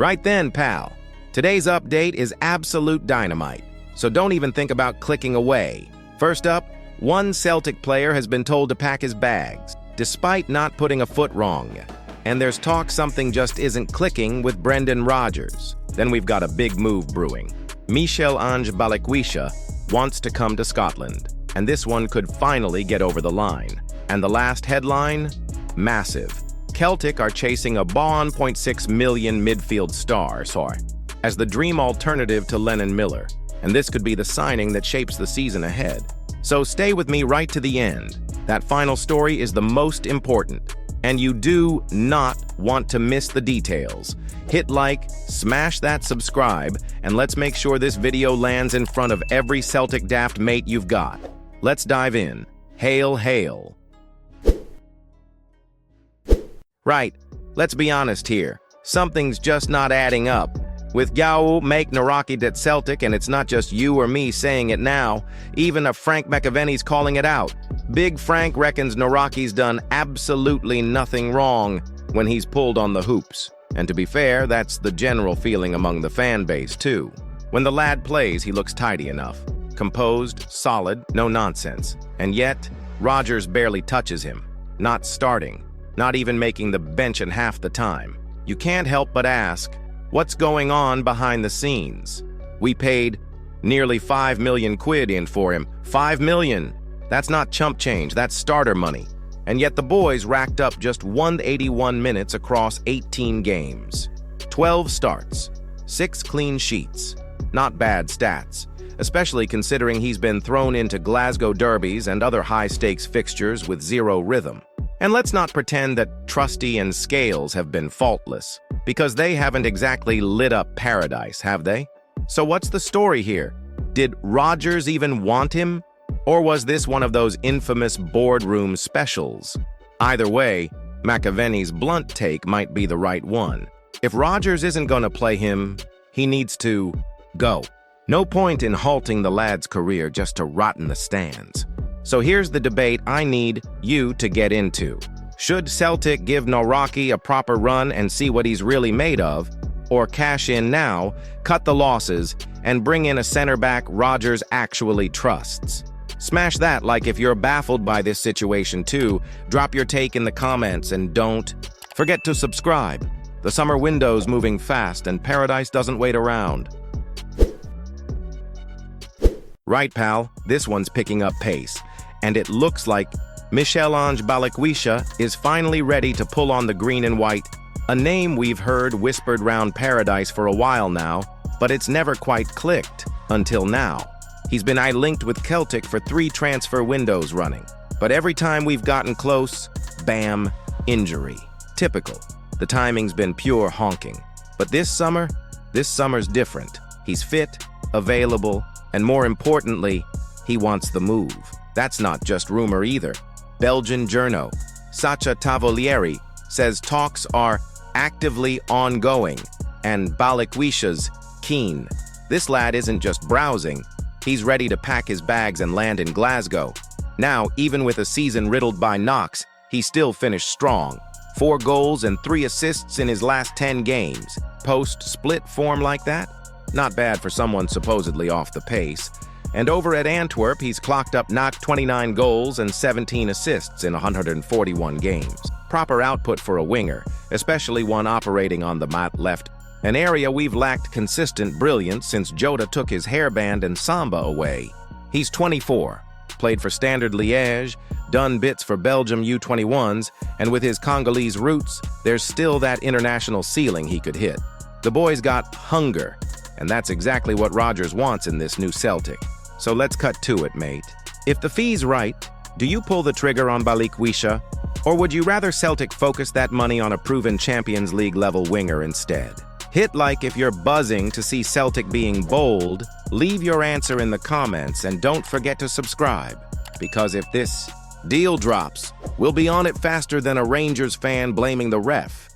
Right then, pal. Today's update is absolute dynamite, so don't even think about clicking away. First up, one Celtic player has been told to pack his bags, despite not putting a foot wrong. And there's talk something just isn't clicking with Brendan Rodgers. Then we've got a big move brewing. Michel-Ange Balikwisha wants to come to Scotland, and this one could finally get over the line. And the last headline? Massive. Celtic are chasing a $1.6 million midfield star, as the dream alternative to Lennon Miller, and this could be the signing that shapes the season ahead. So stay with me right to the end. That final story is the most important, and you do not want to miss the details. Hit like, smash that subscribe, and let's make sure this video lands in front of every Celtic daft mate you've got. Let's dive in. Hail, hail. Right, let's be honest here. Something's just not adding up. With Gau make Nawrocki at Celtic, and it's not just you or me saying it now, even a Frank McAvenny's calling it out. Big Frank reckons Nawrocki's done absolutely nothing wrong when he's pulled on the hoops. And to be fair, that's the general feeling among the fan base too. When the lad plays, he looks tidy enough. Composed, solid, no nonsense. And yet, Rodgers barely touches him. Not starting. Not even making the bench in half the time. You can't help but ask, what's going on behind the scenes? We paid nearly 5 million quid in for him. 5 million! That's not chump change, that's starter money. And yet the boys racked up just 181 minutes across 18 games. 12 starts, 6 clean sheets. Not bad stats, especially considering he's been thrown into Glasgow derbies and other high-stakes fixtures with zero rhythm. And let's not pretend that Trusty and Scales have been faultless, because they haven't exactly lit up paradise, have they? So what's the story here? Did Rodgers even want him? Or was this one of those infamous boardroom specials? Either way, McAvenny's blunt take might be the right one. If Rodgers isn't going to play him, he needs to go. No point in halting the lad's career just to rot in the stands. So here's the debate I need you to get into. Should Celtic give Nawrocki a proper run and see what he's really made of, or cash in now, cut the losses, and bring in a center back Rodgers actually trusts? Smash that like if you're baffled by this situation too. Drop your take in the comments and don't forget to subscribe. The summer window's moving fast and paradise doesn't wait around. Right, pal, this one's picking up pace. And it looks like Michel-Ange Balikwisha is finally ready to pull on the green and white, a name we've heard whispered round paradise for a while now, but it's never quite clicked, until now. He's been eye-linked with Celtic for 3 transfer windows running, but every time we've gotten close, bam, injury. Typical. The timing's been pure honking. But this summer's different. He's fit, available, and more importantly, he wants the move. That's not just rumor either. Belgian journo Sacha Tavolieri says talks are actively ongoing, and Balikwisha's keen. This lad isn't just browsing, he's ready to pack his bags and land in Glasgow. Now, even with a season riddled by knocks, he still finished strong. 4 goals and 3 assists in his last 10 games. Post-split form like that? Not bad for someone supposedly off the pace. And over at Antwerp, he's clocked up 29 goals and 17 assists in 141 games. Proper output for a winger, especially one operating on the mat left, an area we've lacked consistent brilliance since Jota took his hairband and Samba away. He's 24, played for Standard Liège, done bits for Belgium U21s, and with his Congolese roots, there's still that international ceiling he could hit. The boy's got hunger, and that's exactly what Rodgers wants in this new Celtic. So let's cut to it, mate. If the fee's right, do you pull the trigger on Balikwisha? Or would you rather Celtic focus that money on a proven Champions League level winger instead? Hit like if you're buzzing to see Celtic being bold, leave your answer in the comments, and don't forget to subscribe. Because if this deal drops, we'll be on it faster than a Rangers fan blaming the ref.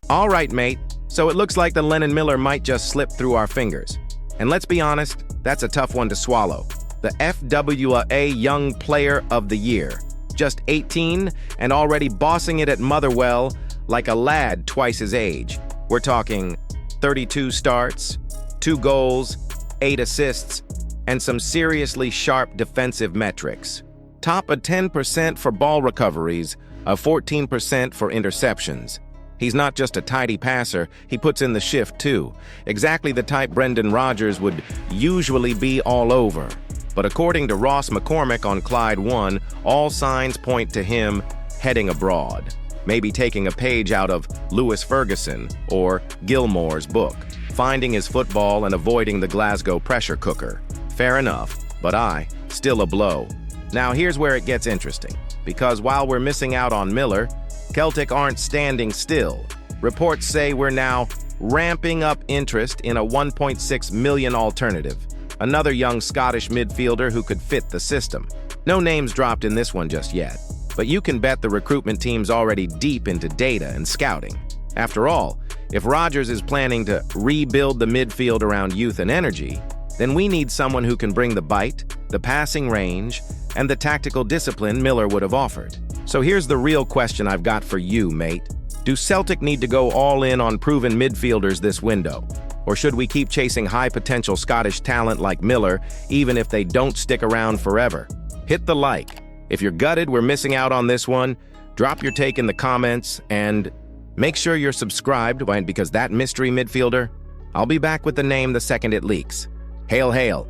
All right, mate. So it looks like the Lennon Miller might just slip through our fingers. And let's be honest, that's a tough one to swallow. The FWA Young Player of the Year. Just 18 and already bossing it at Motherwell, like a lad twice his age. We're talking 32 starts, 2 goals, 8 assists, and some seriously sharp defensive metrics. Top a 10% for ball recoveries, a 14% for interceptions. He's not just a tidy passer, he puts in the shift too. Exactly the type Brendan Rodgers would usually be all over. But according to Ross McCormick on Clyde One, all signs point to him heading abroad. Maybe taking a page out of Lewis Ferguson or Gilmore's book, finding his football and avoiding the Glasgow pressure cooker. Fair enough, but still a blow. Now here's where it gets interesting, because while we're missing out on Miller, Celtic aren't standing still. Reports say we're now ramping up interest in a 1.6 million alternative, another young Scottish midfielder who could fit the system. No names dropped in this one just yet, but you can bet the recruitment team's already deep into data and scouting. After all, if Rodgers is planning to rebuild the midfield around youth and energy, then we need someone who can bring the bite, the passing range, and the tactical discipline Miller would have offered. So here's the real question I've got for you, mate. Do Celtic need to go all in on proven midfielders this window? Or should we keep chasing high-potential Scottish talent like Miller, even if they don't stick around forever? Hit the like. If you're gutted we're missing out on this one, drop your take in the comments, and make sure you're subscribed, because that mystery midfielder, I'll be back with the name the second it leaks. Hail, hail.